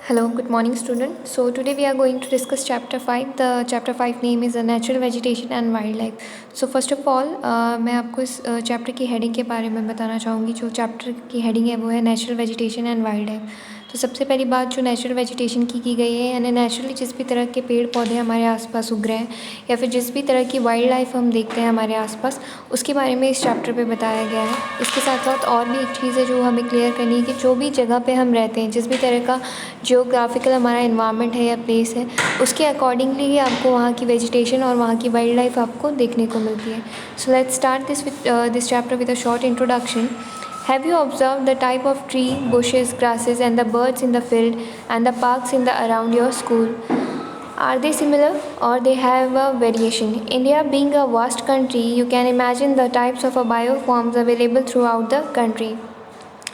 Hello, good morning student. So today we are going to discuss chapter 5. The chapter 5 name is Natural Vegetation and Wildlife. So first of all मैं आपको इस chapter की heading के बारे में बताना चाहूँगी। जो चैप्टर की हेडिंग है वो है natural vegetation and wild life. तो सबसे पहली बात जो नेचुरल वेजिटेशन की गई है, यानी नेचुरली जिस भी तरह के पेड़ पौधे हमारे आसपास उग रहे हैं या फिर जिस भी तरह की वाइल्ड लाइफ हम देखते हैं हमारे आसपास, उसके बारे में इस चैप्टर पे बताया गया है। इसके साथ साथ और भी एक चीज़ है जो हमें क्लियर करनी है कि जो भी जगह पे हम रहते हैं, जिस भी तरह का जियोग्राफिकल हमारा इन्वायरमेंट है या प्लेस है, उसके अकॉर्डिंगली ही आपको वहाँ की वेजिटेशन और वहाँ की वाइल्ड लाइफ आपको देखने को मिलती है। So let's start this chapter with a short introduction. Have you observed the type of tree, bushes, grasses and the birds in the field and the parks in the around your school? Are they similar or they have a variation? India being a vast country, you can imagine the types of bioforms available throughout the country.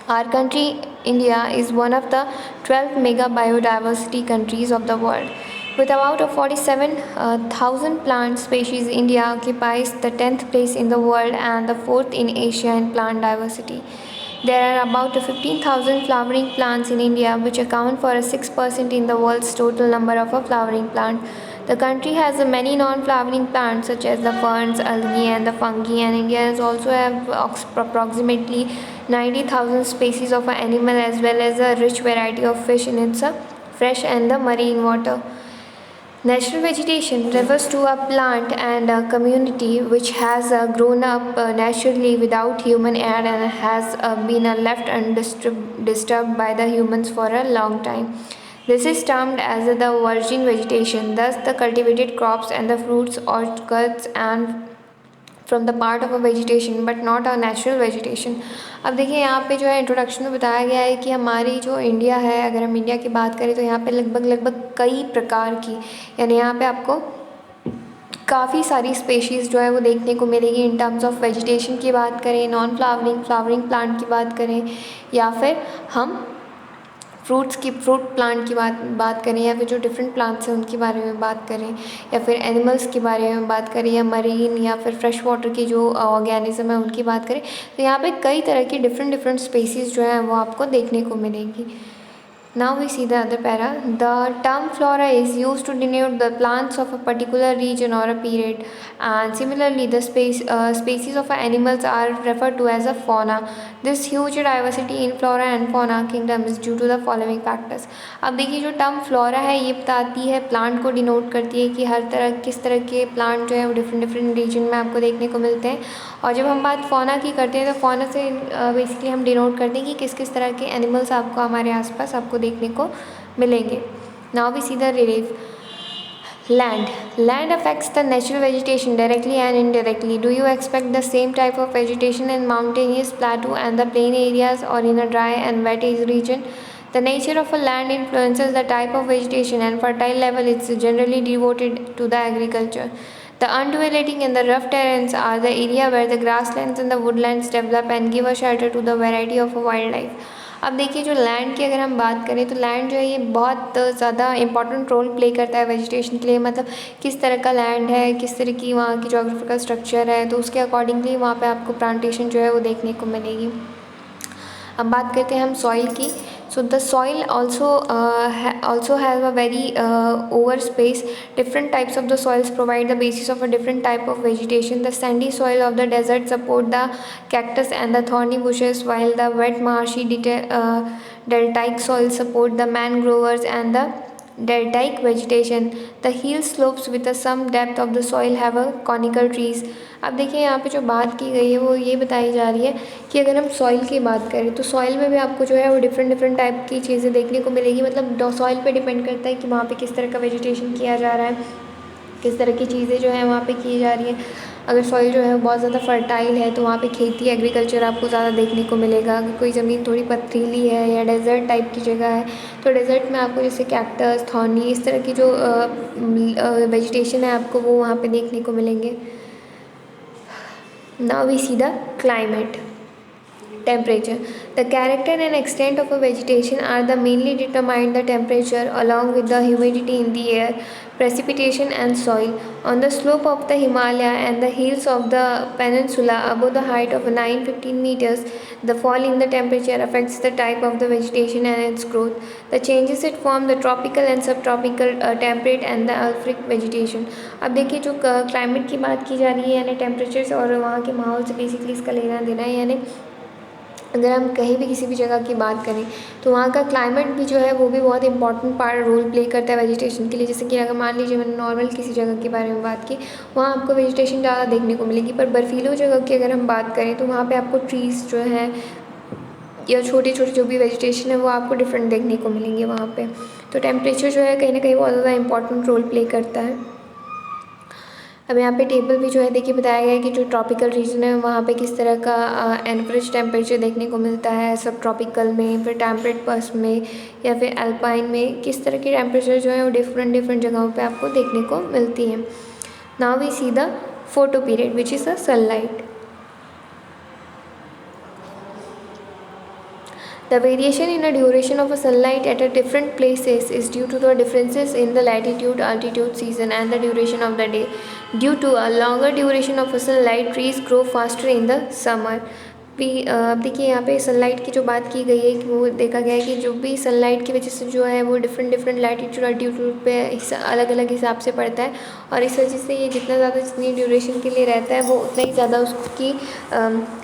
Our country, India, is one of the 12 mega biodiversity countries of the world. With about 47,000 plant species, India occupies the 10th place in the world and the 4th in Asia in plant diversity. There are about 15,000 flowering plants in India, which account for 6% in the world's total number of flowering plants. The country has many non-flowering plants such as the ferns, algae and the fungi, and India also have approximately 90,000 species of animal as well as a rich variety of fish in its fresh and the marine water. Natural vegetation refers to a plant and a community which has grown up naturally without human aid and has been left undisturbed by the humans for a long time. This is termed as the virgin vegetation. Thus, the cultivated crops and the fruits, orchards and from the part of a vegetation but not a natural vegetation. अब देखिए यहाँ पे जो है introduction में बताया गया है कि हमारी जो इंडिया है, अगर हम इंडिया की बात करें तो यहाँ पे लगभग कई प्रकार की, यानी यहाँ पे आपको काफ़ी सारी स्पेशीज़ जो है वो देखने को मिलेगी. इन टर्म्स ऑफ वेजिटेशन की बात करें, नॉन फ्लावरिंग प्लांट की बात करें, या फिर हम फ्रूट प्लांट की बात करें, या फिर जो डिफरेंट प्लांट्स हैं उनके बारे में बात करें, या फिर एनिमल्स के बारे में बात करें, या मरीन या फिर फ्रेश वाटर की जो ऑर्गेनिज्म है उनकी बात करें, तो यहाँ पे कई तरह की डिफरेंट स्पेसीज़ जो हैं वो आपको देखने को मिलेंगी. Now we see the other para. The term flora is used to denote the plants of a particular region or a period, and similarly the species of animals are referred to as a fauna. This huge diversity in flora and fauna kingdom is due to the following factors. अब देखिए जो term flora है ये बताती है, plant को denote करती है कि किस तरह के प्लांट जो है वो डिफरेंट रीजन में आपको देखने को मिलते हैं. और जब हम बात फौना की करते हैं तो फौना से बेसिकली हम डिनोट करते हैं कि किस किस तरह के एनिमल्स आपको हमारे आसपास आपको देखने को मिलेंगे. Now we see the relief. Land affects the natural vegetation directly and indirectly. Do you expect the same type of vegetation in mountainous plateau and the plain areas or in a dry and wet region? The nature of a land influences the type of vegetation, and fertile level is generally devoted to the agriculture. The undulating and the rough terrains are the area where the grasslands and the woodlands develop and give a shelter to the variety of wildlife. अब देखिए जो land की अगर हम बात करें तो land जो है ये बहुत ज़्यादा इंपॉर्टेंट रोल प्ले करता है वेजिटेशन के लिए. मतलब किस तरह का लैंड है, किस तरह की वहाँ की जोग्राफिकल स्ट्रक्चर है, तो उसके अकॉर्डिंगली वहाँ पे आपको प्लांटेशन जो है वो देखने को मिलेगी. अब बात करते हैं हम सॉइल की. So the soil also has a very over space. Different types of the soils provide the basis of a different type of vegetation. The sandy soil of the desert support the cactus and the thorny bushes, while the wet marshy deltaic soil support the mangroves and the deltaic vegetation. The hill slopes with some depth of the soil have a conical trees. अब देखिए यहाँ पे जो बात की गई है वो ये बताई जा रही है कि अगर हम सॉइल की बात करें तो सॉइल में भी आपको जो है वो डिफरेंट टाइप की चीज़ें देखने को मिलेगी. मतलब सॉइल पे डिपेंड करता है कि वहाँ पे किस तरह का वेजिटेशन किया जा रहा है, किस तरह की चीज़ें जो है वहाँ पे की जा रही हैं. अगर सॉइल जो है बहुत ज़्यादा फर्टाइल है तो वहाँ पे खेती एग्रीकल्चर आपको ज़्यादा देखने को मिलेगा. अगर कोई ज़मीन थोड़ी पथरीली है या डेजर्ट टाइप की जगह है तो डेजर्ट में आपको जैसे कैक्टस, थॉर्नी, इस तरह की जो वेजिटेशन है आपको वो वहाँ पे देखने को मिलेंगे. Now we see the climate. Temperature. The character and extent of a vegetation are the mainly determined the temperature along with the humidity in the air, precipitation and soil. On the slope of the Himalaya and the hills of the peninsula above the height of 915 meters, the fall in the temperature affects the type of the vegetation and its growth. The changes it form the tropical and subtropical, temperate and the अल्फ्रिक vegetation. अब देखिए जो climate की बात की जा रही है यानी टेम्परेचर और वहाँ के माहौल से बेसिकली इसका लेना देना है। यानी अगर हम कहीं भी किसी भी जगह की बात करें तो वहाँ का क्लाइमेट भी जो है वो भी बहुत इंपॉर्टेंट पार्ट रोल प्ले करता है वेजिटेशन के लिए। जैसे कि अगर मान लीजिए मैंने नॉर्मल किसी जगह के बारे में बात की, वहाँ आपको वेजिटेशन ज़्यादा देखने को मिलेगी, पर बर्फीली जगह की अगर हम बात करें तो वहाँ पे आपको ट्रीज़ जो हैं या छोटे छोटे जो भी वेजिटेशन है वो आपको डिफरेंट देखने को मिलेंगे वहाँ पे। तो टेम्परेचर जो है कहीं ना कहीं बहुत ज़्यादा इंपॉर्टेंट रोल प्ले करता है। अब यहाँ पे टेबल भी जो है देखिए बताया गया है कि जो ट्रॉपिकल रीजन है वहाँ पे किस तरह का एवरेज टेम्परेचर देखने को मिलता है, सब ट्रॉपिकल में, फिर टेम्परेट पर्स में या फिर अल्पाइन में किस तरह की टेम्परेचर जो है वो डिफरेंट जगहों पे आपको देखने को मिलती है। Now we see the photoperiod which is the sunlight. The variation in the duration of a sunlight at a different places is due to the differences in the latitude, altitude, season and the duration of the day. Due to a longer duration of a sunlight, trees grow faster in the summer. अब देखिए यहाँ पे sunlight की जो बात की गई है कि वो देखा गया है कि जो भी सनलाइट की वजह से जो है वो डिफरेंट लैटिट्यूड अल्टीट्यूड पे अलग अलग हिसाब से पड़ता है, और इस वजह से ये जितना ज़्यादा जितनी ड्यूरेशन के लिए रहता है वो उतना ही ज़्यादा उसकी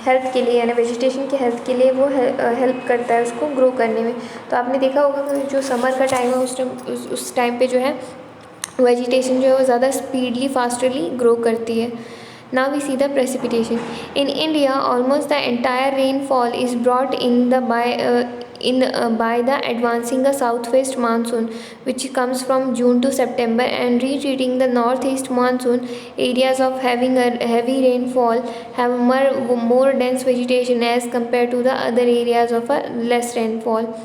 हेल्थ के लिए यानी वेजिटेशन के हेल्थ के लिए वो हेल्प करता है उसको ग्रो करने में। तो आपने देखा होगा कि जो समर का टाइम है उस टाइम पे जो है वेजिटेशन जो है वो ज़्यादा स्पीडली फास्टली ग्रो करती है। Now we see the precipitation. In India, almost the entire rainfall is brought in by the advancing a southwest monsoon, which comes from June to September, and retreating the northeast monsoon. Areas of having a heavy rainfall have more dense vegetation as compared to the other areas of a less rainfall.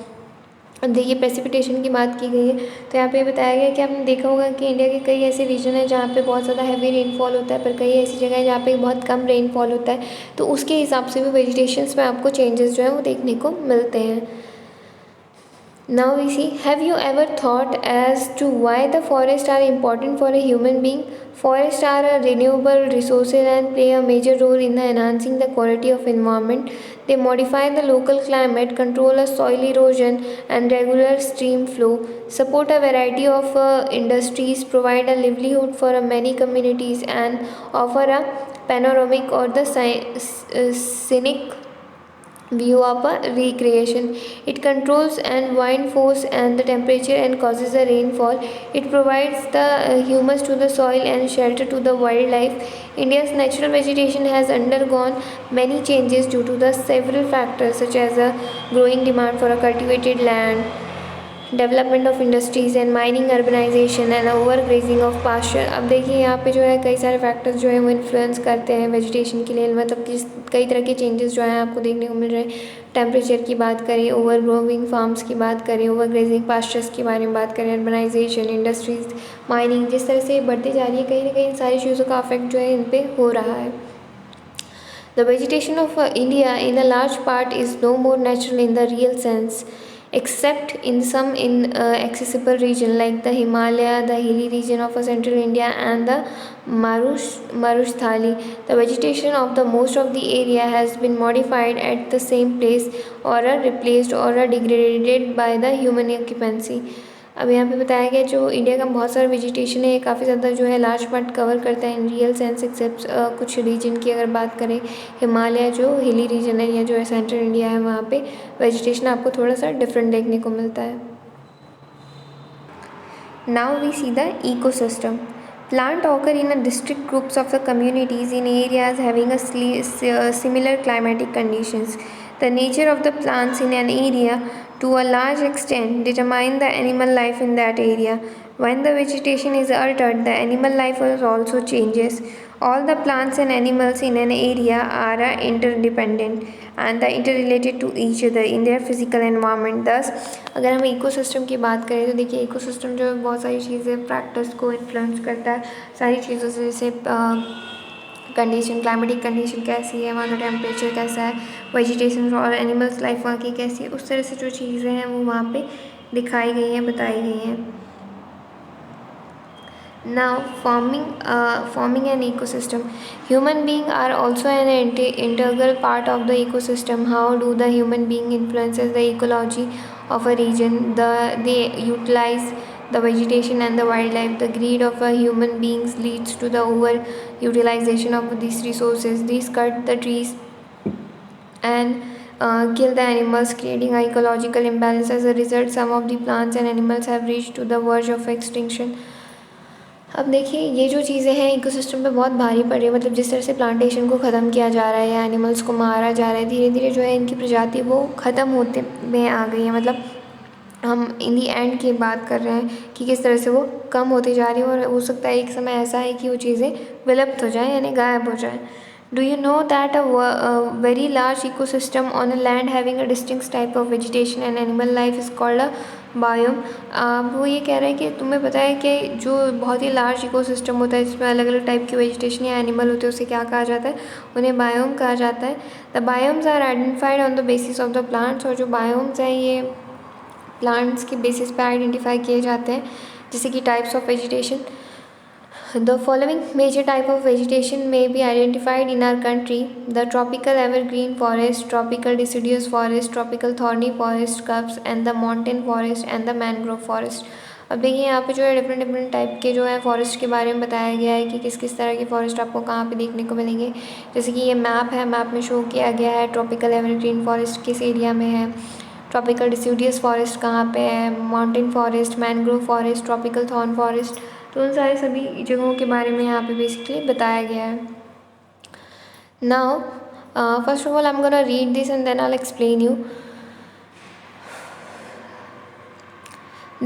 अब देखिए precipitation की बात की गई है तो यहाँ पे बताया गया है कि आपने देखा होगा कि इंडिया के कई ऐसे रीजन हैं जहाँ पे बहुत ज़्यादा हैवी रेनफॉल होता है, पर कई ऐसी जगह है जहाँ पे बहुत कम रेनफॉल होता है, तो उसके हिसाब से भी वेजिटेशंस में आपको चेंजेस जो है वो देखने को मिलते हैं। Now we see, have you ever thought as to why the forests are important for a human being? Forests are a renewable resources and play a major role in enhancing the quality of environment. They modify the local climate, control a soil erosion and regular stream flow, support a variety of industries, provide a livelihood for many communities and offer a panoramic or the scenic view of a recreation. It controls and wind force and the temperature and causes a rainfall. It provides the humus to the soil and shelter to the wildlife. India's natural vegetation has undergone many changes due to the several factors such as a growing demand for a cultivated land, development of industries and mining, urbanisation and overgrazing of pasture. अब देखिए यहाँ पे जो है कई सारे factors जो हैं वो इन्फ्लुएंस करते हैं वेजिटेशन के लिए, मतलब कि कई तरह के चेंजेस जो हैं आपको देखने को मिल रहे हैं। टेम्परेचर की बात करें, ओवर ग्रोइंग फार्म्स की बात करें, ओवरग्रेजिंग पास्चर्स के बारे में बात करें, अर्बनाइजेशन, इंडस्ट्रीज, माइनिंग, जिस तरह से बढ़ती जा रही है कहीं ना कहीं इन सारी चीज़ों का अफेक्ट जो है इन पर हो रहा है। The vegetation of India in a large part is no more natural in the real sense, except in some inaccessible region like the Himalaya, the hilly region of central India and the Marusthali. The vegetation of the most of the area has been modified at the same place or replaced or degraded by the human occupancy. अब यहाँ पे बताया गया जो India का बहुत सारा vegetation है काफ़ी ज़्यादा जो है लार्ज पार्ट कवर करता है इन रियल सेंस, एक्सेप्ट कुछ रीजन की अगर बात करें, हिमालय जो हिली रीजन है या जो है सेंट्रल इंडिया है वहाँ पे वेजिटेशन आपको थोड़ा सा डिफरेंट देखने को मिलता है। Now we see the ecosystem. Plant occur in a distinct groups of the communities in areas having a similar climatic conditions. The nature of the plants in an area to a large extent determine the animal life in that area. When the vegetation is altered, the animal life also changes. All the plants and animals in an area are interdependent and interrelated to each other in their physical environment. Thus, अगर हम ecosystem की बात करें तो देखिए ecosystem जो है बहुत सारी चीज़ें फैक्टर्स को इन्फ्लुएंस करता है, सारी चीज़ों से जैसे कंडीशन, क्लाइमेटिक कंडीशन कैसी है, वहाँ का टेम्परेचर कैसा है, वेजिटेशन और एनिमल्स लाइफ वहाँ की कैसी है, उस तरह से जो चीज़ें हैं वो वहाँ पे दिखाई गई हैं, बताई गई हैं। Now, forming an ecosystem. Human beings are also an integral part of the ecosystem. How do the human being influences the ecology of a region? They utilize the vegetation and the wildlife. The greed of a human beings leads to the over-utilization of these resources. These cut the trees and kill the animals, creating an ecological imbalance. As a result, some of the plants and animals have reached to the verge of extinction. अब देखिए ये जो चीज़ें हैं ecosystem पे बहुत भारी पड़ रही है, मतलब जिस तरह से प्लांटेशन को ख़त्म किया जा रहा है या एनिमल्स को मारा जा रहा है, धीरे धीरे जो है इनकी प्रजाति वो ख़त्म होते में आ गई है। मतलब हम इन दी एंड की बात कर रहे हैं कि किस तरह से वो कम होती जा रही है और हो सकता है एक समय ऐसा है कि वो चीज़ें विलुप्त हो जाएँ यानी गायब हो जाएँ। Do you know that a very large ecosystem on a land having a distinct type of vegetation and animal life is called a biome? वो ये कह रहे हैं कि तुम्हें पता है कि जो बहुत ही लार्ज इकोसिस्टम होता है जिसमें अलग अलग टाइप की वेजिटेशन या एनिमल होते हैं उसे क्या कहा जाता है, उन्हें बायोम कहा जाता है। The biomes are identified on the basis of the plants, और जो बायोम्स हैं ये प्लांट्स के बेसिस पे आइडेंटिफाई किए जाते हैं, जैसे कि types of vegetation. The following major type of vegetation may be identified in our country: the tropical evergreen forest, tropical deciduous forest, tropical thorny forest, shrubs, and the mountain forest and the mangrove forest. अब देखिए यहाँ पे जो है different type के जो है forest के बारे में बताया गया है कि किस किस तरह के फॉरेस्ट आपको कहाँ पे देखने को मिलेंगे। जैसे कि ये मैप है, मैप में शो किया गया है ट्रॉपिकल एवरग्रीन फॉरेस्ट किस एरिया में है, ट्रॉपिकल डिसिडियस फॉरेस्ट कहाँ पे है, mountain forest, mangrove forest, tropical thorn forest, तो उन सारी सभी जगहों के बारे में यहाँ पे बेसिकली बताया गया है। Now first of all I am gonna read this and then I will explain you.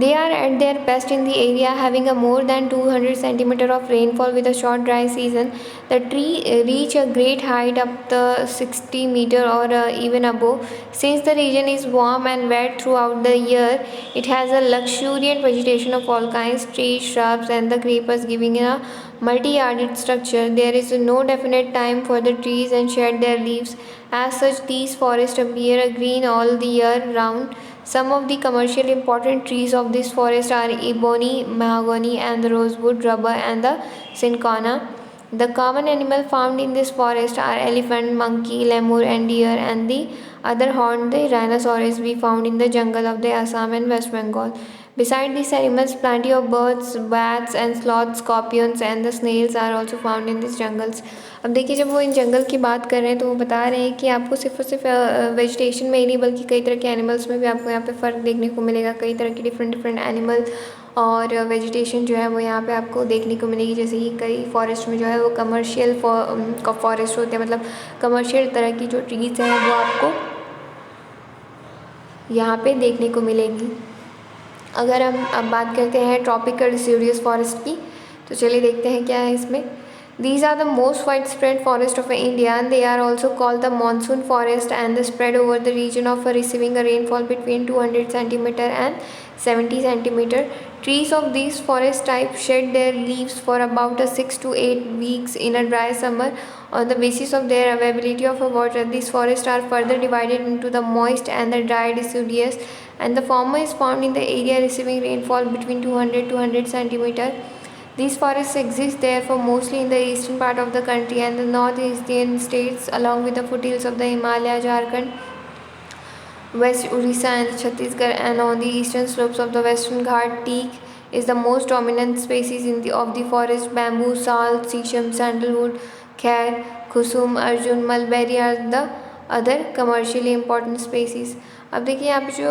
They are at their best in the area having a more than 200 centimeter of rainfall with a short dry season. The tree reach a great height up the 60 meter or even above. Since the region is warm and wet throughout the year, it has a luxuriant vegetation of all kinds, trees, shrubs and the creepers, giving it a multi-yarded structure. There is no definite time for the trees and shed their leaves. As such, these forests appear green all the year round. Some of the commercially important trees of this forest are ebony, mahogany and the rosewood, rubber and the cinchona. The common animal found in this forest are elephant, monkey, lemur and deer, and the other horned rhinoceros we found in the jungle of the Assam and West Bengal. Beside these animals, plenty of birds, bats and sloths, scorpions and the snails are also found in these jungles. अब देखिए जब वो इन जंगल की बात कर रहे हैं तो वो बता रहे हैं कि आपको सिर्फ और सिर्फ वेजिटेशन में ही नहीं बल्कि कई तरह के एनिमल्स में भी आपको यहाँ पे फ़र्क देखने को मिलेगा। कई तरह के डिफरेंट एनिमल और वेजिटेशन जो है वो यहाँ पे आपको देखने को मिलेगी। जैसे कि कई फॉरेस्ट में जो है वो कमर्शियल फॉरेस्ट होते हैं, मतलब कमर्शियल तरह की जो ट्रीज़ हैं वो आपको यहाँ पे देखने को मिलेगी। अगर हम अब बात करते हैं ट्रॉपिकल डिसिडियस फॉरेस्ट की, तो चलिए देखते हैं क्या है इसमें। These are the most widespread forest of India, and they are also called the monsoon forest, and they spread over the region of receiving a rainfall between 200 centimeter and 70 centimeter. Trees of these forest type shed their leaves for about 6 to 8 weeks in a dry summer. On the basis of their availability of water, these forests are further divided into the moist and the dry deciduous, and the former is found in the area receiving rainfall between 200 to 100 centimeter. These forests exist therefore mostly in the eastern part of the country and the northeastern states, along with the foothills of the Himalaya, Jharkhand, West Orissa and Chhattisgarh, and on the eastern slopes of the Western Ghat. Teak is the most dominant species of the forest. Bamboo, sal, sesame, sandalwood, khair, kusum, arjun, mulberry are the other commercially important species. अब देखिए यहाँ पे जो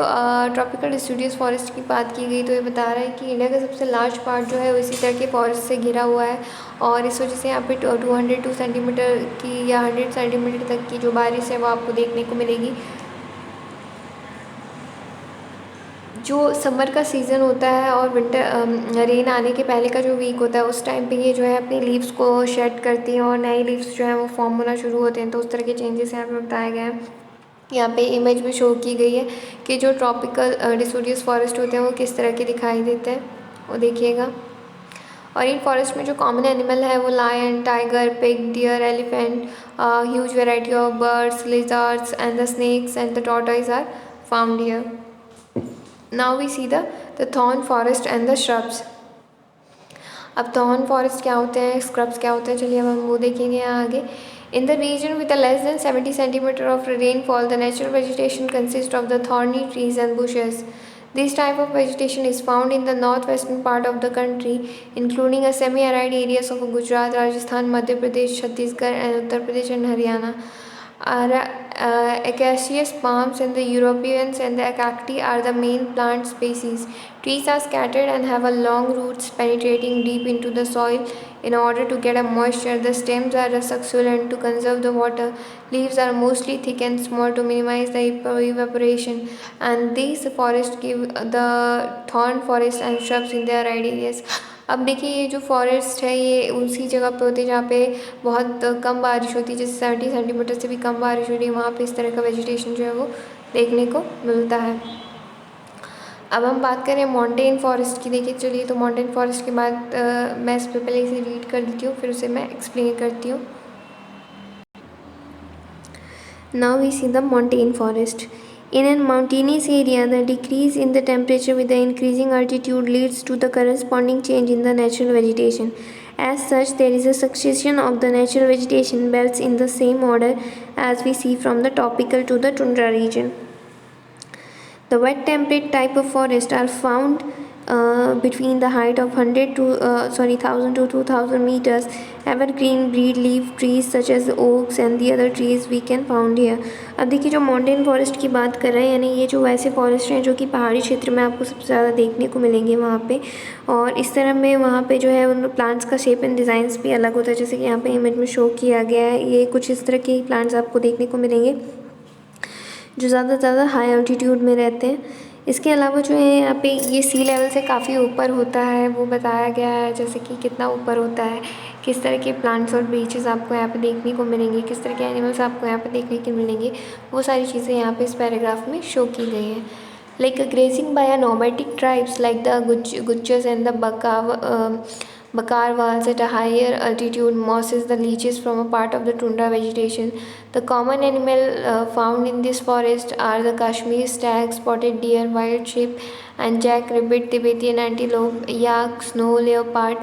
tropical deciduous forest की बात की गई तो ये बता रहा है कि इंडिया का सबसे लार्ज पार्ट जो है वो इसी तरह के फॉरेस्ट से घिरा हुआ है, और इस वजह से यहाँ पे 202 सेंटीमीटर की या 100 सेंटीमीटर तक की जो बारिश है वो आपको देखने को मिलेगी। जो समर का सीज़न होता है और विंटर रेन आने के पहले का जो वीक होता है उस टाइम पे ये जो है अपनी लीव्स को शेड करती हैं और नए लीव्स जो है वो फॉर्म होना शुरू होते हैं। तो उस तरह के चेंजेस यहाँ पे बताया गया है। यहाँ पे इमेज में शो की गई है कि जो ट्रॉपिकल डिसिडियस फॉरेस्ट होते हैं वो किस तरह के दिखाई देते हैं, वो देखिएगा। और इन फॉरेस्ट में जो कॉमन एनिमल है वो lion, tiger, pig, deer, elephant, huge variety of birds, lizards and the snakes and the tortoise are found here. Now we see the thorn forest and the shrubs. अब thorn forest क्या होते हैं, scrubs क्या होते हैं, चलिए अब हम वो देखेंगे यहाँ आगे. In the region with a less than 70 centimeter of rainfall, the natural vegetation consists of the thorny trees and bushes. This type of vegetation is found in the northwestern part of the country, including a semi-arid areas of Gujarat, Rajasthan, Madhya Pradesh, Chhattisgarh, and Uttar Pradesh and Haryana. Acacias, palms, and the Europeans and the cacti are the main plant species. Trees are scattered and have a long roots penetrating deep into the soil in order to get a moisture. The stems are succulent to conserve the water. Leaves are mostly thick and small to minimize the evaporation. And these forests give the thorn forest and shrubs in their arid areas. अब देखिए ये जो forest है ये उसी जगह पे होती है जहाँ पे बहुत कम बारिश होती है, जैसे 70 सेंटीमीटर से भी कम बारिश हो रही है, वहाँ पे इस तरह का वेजिटेशन जो है वो देखने को मिलता है. अब हम बात करें माउंटेन फॉरेस्ट की. देखिए चलिए, तो माउंटेन फॉरेस्ट के बाद मैं इस पर पहले इसे रीड कर देती हूँ, फिर उसे मैं एक्सप्लेन करती हूँ. Now we see the mountain forest. In a mountainous area, the decrease in the temperature with the increasing altitude leads to the corresponding change in the natural vegetation. As such, there is a succession of the natural vegetation belts in the same order as we see from the tropical to the tundra region. The wet temperate type of forest are found between the height of 1000 to 2000 meters. Evergreen breed leaf trees such as oaks and the other trees we can found here. अब देखिए जो mountain forest की बात कर रहे हैं, यानी ये जो वैसे फॉरेस्ट हैं जो कि पहाड़ी क्षेत्र में आपको सबसे ज़्यादा देखने को मिलेंगे वहाँ पे. और इस तरह में वहाँ पे जो है उन प्लांट्स का शेप एंड डिज़ाइंस भी अलग होता है, जैसे कि यहाँ पे इमेज में शो किया गया है. ये कुछ इस तरह के प्लांट्स आपको देखने को मिलेंगे जो ज़्यादा हाई अल्टीट्यूड में रहते हैं. इसके अलावा जो है यहाँ पे ये सी लेवल से काफ़ी ऊपर होता है, वो बताया गया है, जैसे कि कितना ऊपर होता है, किस तरह के प्लांट्स और ब्रीचेस आपको यहाँ पे देखने को मिलेंगे, किस तरह के एनिमल्स आपको यहाँ पे देखने को मिलेंगे, वो सारी चीज़ें यहाँ पे इस पैराग्राफ में शो की गई हैं. Like grazing by a nomadic tribes like the Gutchas and the Bakarwals at a higher altitude mosses the leeches from a part of the tundra vegetation. The common animal found in this forest are the Kashmir stag, spotted deer, wild sheep, and jackrabbit, Tibetan antelope, yak, snow leopard,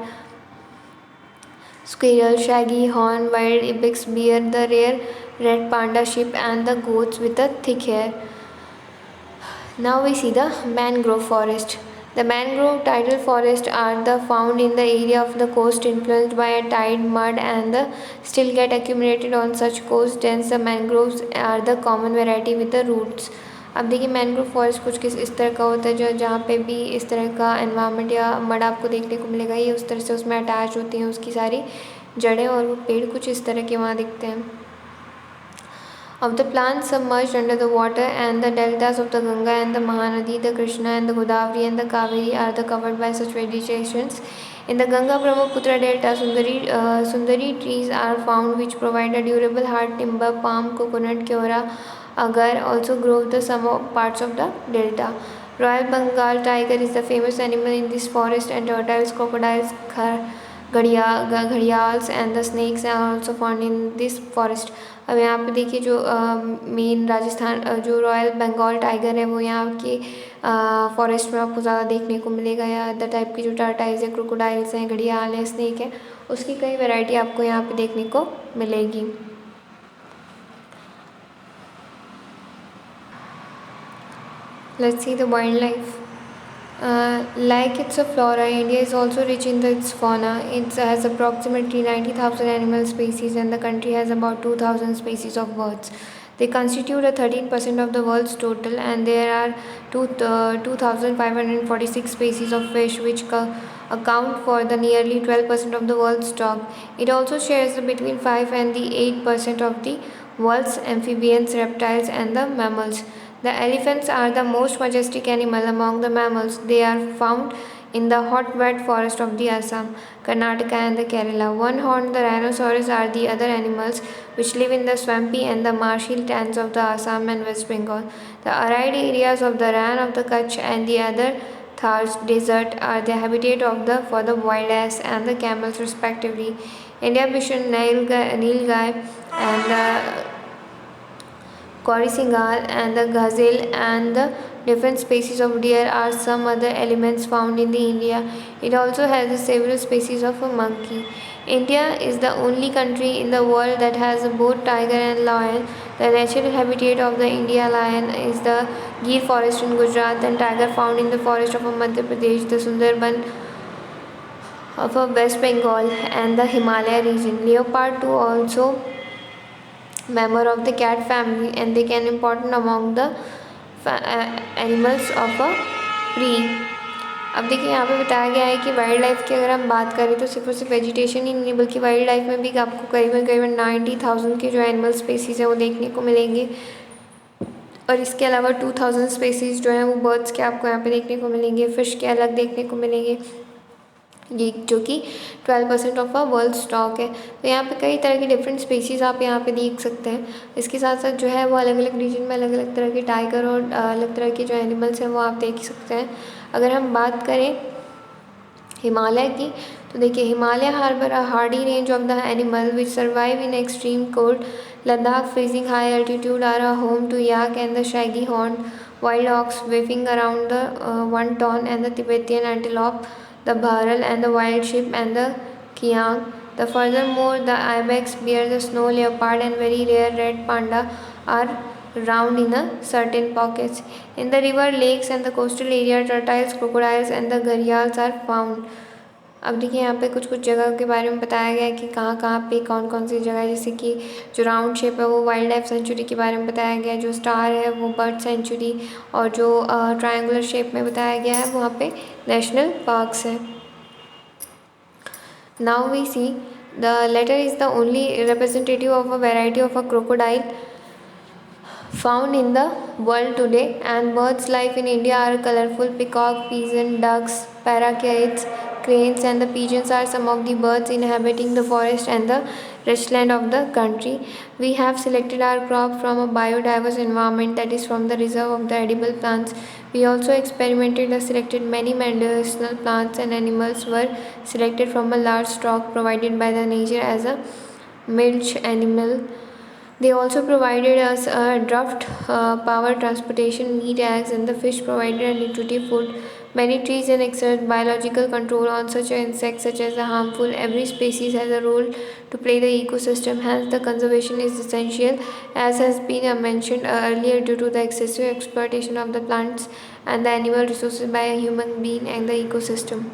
squirrel, shaggy horn, wild ibex, bear, the rare red panda sheep, and the goats with a thick hair. Now we see the mangrove forest. The mangrove tidal forests are found in the area of the coast influenced by a tide, mud, and the still get accumulated on such coast. Dense the mangroves are the common variety with the roots. अब देखिए mangrove forest कुछ किस इस तरह का होता है जो जहाँ पे भी इस तरह का एनवायरनमेंट या मड आपको देखने को मिलेगा, ये उस तरह से उसमें अटैच होती हैं उसकी सारी जड़ें, और वो पेड़ कुछ इस तरह के वहाँ दिखते हैं. Of the plants submerged under the water and the deltas of the Ganga and the Mahanadi, the Krishna and the Godavari and the Kaveri are covered by such vegetations. In the Ganga Brahmaputra delta, Sundari trees are found which provide a durable hard timber. Palm, coconut, keora, agar also grow the some parts of the delta. Royal Bengal tiger is the famous animal in this forest, and tortoises, crocodiles, gharials and the snakes are also found in this forest. अब यहाँ पे देखिए जो main Rajasthan जो royal Bengal tiger है वो यहाँ के फॉरेस्ट में आपको ज़्यादा देखने को मिलेगा, या अदर टाइप की जो टर्टाइल्स है, क्रोकोडाइल्स हैं, घड़ियाल है, स्नैक है, उसकी कई वैरायटी आपको यहाँ पे देखने को मिलेगी. Let's see the wildlife. Like its flora, India is also rich in its fauna. It has approximately 90,000 animal species, and the country has about 2,000 species of birds. They constitute 13% of the world's total, and there are 2,546 species of fish, which account for the nearly 12% of the world's stock. It also shares between 5 and the 8% of the world's amphibians, reptiles, and the mammals. The elephants are the most majestic animal among the mammals. They are found in the hot wet forest of the Assam, Karnataka and the Kerala. One-horned the rhinoceros are the other animals which live in the swampy and the marshy lands of the Assam and West Bengal. The arid areas of the Rann of the Kutch and the other Thar Desert are the habitat for the wild ass and the camels respectively. India Bishan, Nilgai and the Korisingal and the gazelle and the different species of deer are some other elements found in the India. It also has several species of a monkey. India is the only country in the world that has both tiger and lion. The natural habitat of the India lion is the Gir forest in Gujarat, and tiger found in the forest of Madhya Pradesh, the Sundarban of West Bengal and the Himalaya region. Leopard too also member of the cat family, and they can important among the animals of a prey. अब देखिए यहाँ पे बताया गया है कि wild life की अगर हम बात करें तो सिर्फ और सिर्फ वेजिटेशन ही नहीं बल्कि वाइल्ड लाइफ में भी आपको करीबन करीबन 90,000 के जो एनिमल स्पेसीज़ हैं वो देखने को मिलेंगे, और इसके अलावा 2,000 स्पेसीज़ जो हैं वो बर्ड्स के आपको यहाँ पे देखने को मिलेंगे, फ़िश के अलग देखने को मिलेंगे, ये जो कि 12% ऑफ आ वर्ल्ड स्टॉक है। तो यहाँ पे कई तरह की डिफरेंट स्पीशीज़ आप यहाँ पे देख सकते हैं। इसके साथ साथ जो है वो अलग अलग रीजन में अलग अलग तरह के टाइगर और अलग तरह के जो एनिमल्स हैं वो आप देख सकते हैं। अगर हम बात करें हिमालय की तो देखिए Himalaya harbour a hardy range of the animal which survive in extreme cold. Ladakh freezing high altitude are a home to yak and the shaggy horned wild ox waving around the one ton and the Tibetan antelope, the bharal and the wild sheep and the kiang. The furthermore the ibex, bear, the snow leopard and very rare red panda are round in a certain pockets. In the river, lakes and the coastal area, turtles, crocodiles and the gharials are found. अब देखिए यहाँ पे कुछ कुछ जगह के बारे में बताया गया है कि कहाँ पे कौन कौन सी जगह है, जैसे कि जो राउंड शेप है वो वाइल्ड लाइफ सेंचुरी के बारे में बताया गया है, जो स्टार है वो बर्ड सेंचुरी, और जो ट्रायंगुलर शेप में बताया गया है वहाँ पे नेशनल पार्क्स है. Now we see the latter is the only representative of a variety of a crocodile found in the world today, and birds life in India are colorful. Peacock, pigeon, ducks, parakeets, cranes and the pigeons are some of the birds inhabiting the forest and the restland of the country. We have selected our crop from a biodiverse environment, that is from the reserve of the edible plants. We also experimented and selected many medicinal plants, and animals were selected from a large stock provided by the nature as a milch animal. They also provided us a draft power transportation, meat, eggs, and the fish provided a nutritive food. Many trees and exert biological control on such insects such as the harmful. Every species has a role to play the ecosystem. Hence, the conservation is essential, as has been mentioned earlier, due to the excessive exploitation of the plants and the animal resources by a human being and the ecosystem.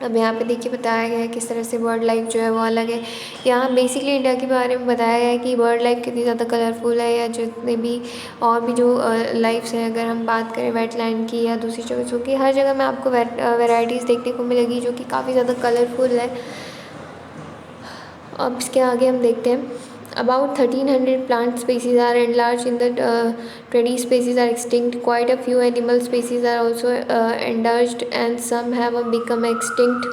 अब यहाँ पे देखिए बताया गया है किस तरह से बर्ड लाइफ जो है वो अलग है. यहाँ बेसिकली इंडिया के बारे में बताया गया है कि बर्ड लाइफ कितनी ज़्यादा कलरफुल है, या जितने भी और भी जो लाइफ्स हैं, अगर हम बात करें वेटलैंड की या दूसरी जगह की, हर जगह में आपको वेराइटीज़ देखने को मिलेगी जो कि काफ़ी ज़्यादा कलरफुल है. अब इसके आगे हम देखते हैं. About 1,300 plant species are enlarged in the 20 species are extinct. Quite a few animal species are also endangered, and some have become extinct.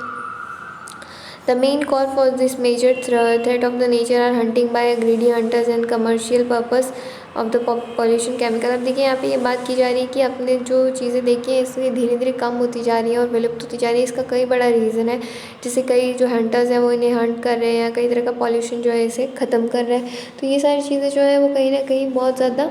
The main cause for this major threat of the nature are hunting by greedy hunters and commercial purpose of the pollution chemical. अब देखिए यहाँ पे ये बात की जा रही है कि अपने जो चीज़ें देखी हैं इसमें धीरे धीरे कम होती जा रही है और विलुप्त होती जा रही है. इसका कई बड़ा रीज़न है, जैसे कई जो हंटर्स हैं वो इन्हें हंट कर रहे हैं, कई तरह का पॉल्यूशन जो है इसे ख़त्म कर रहे हैं. तो ये सारी चीज़ें जो है वो कहीं ना कहीं बहुत ज़्यादा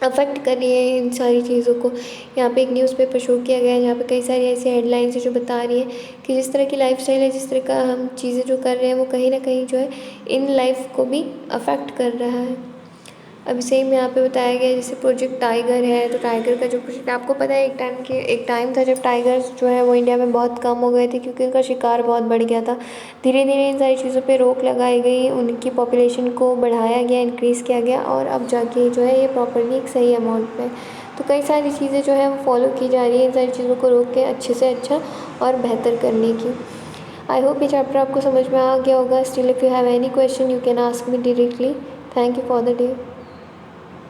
अफेक्ट कर रही है इन सारी चीज़ों को. यहाँ पे एक न्यूज़पेपर शो किया गया है जहाँ पे कई सारी ऐसी हेडलाइंस है जो बता रही है कि जिस तरह की लाइफस्टाइल है, जिस तरह का हम चीज़ें जो कर रहे हैं वो कहीं ना कहीं जो है इन लाइफ को भी अफेक्ट कर रहा है. अब सेम यहाँ पे बताया गया है जैसे प्रोजेक्ट टाइगर है, तो टाइगर का जो प्रोजेक्ट आपको पता है एक टाइम था जब टाइगर्स जो है वो इंडिया में बहुत कम हो गए थे क्योंकि उनका शिकार बहुत बढ़ गया था. धीरे धीरे इन सारी चीज़ों पे रोक लगाई गई, उनकी पॉपुलेशन को बढ़ाया गया, इंक्रीज़ किया गया, और अब जाके जो है ये प्रॉपर्ली एक सही अमाउंट पे. तो कई सारी चीज़ें जो है वो फॉलो की जा रही है इन सारी चीज़ों को रोक के अच्छे से अच्छा और बेहतर करने की. आई होप ये चैप्टर आपको समझ में आ गया होगा. Still if you have any question you can ask me directly. Thank you for the day.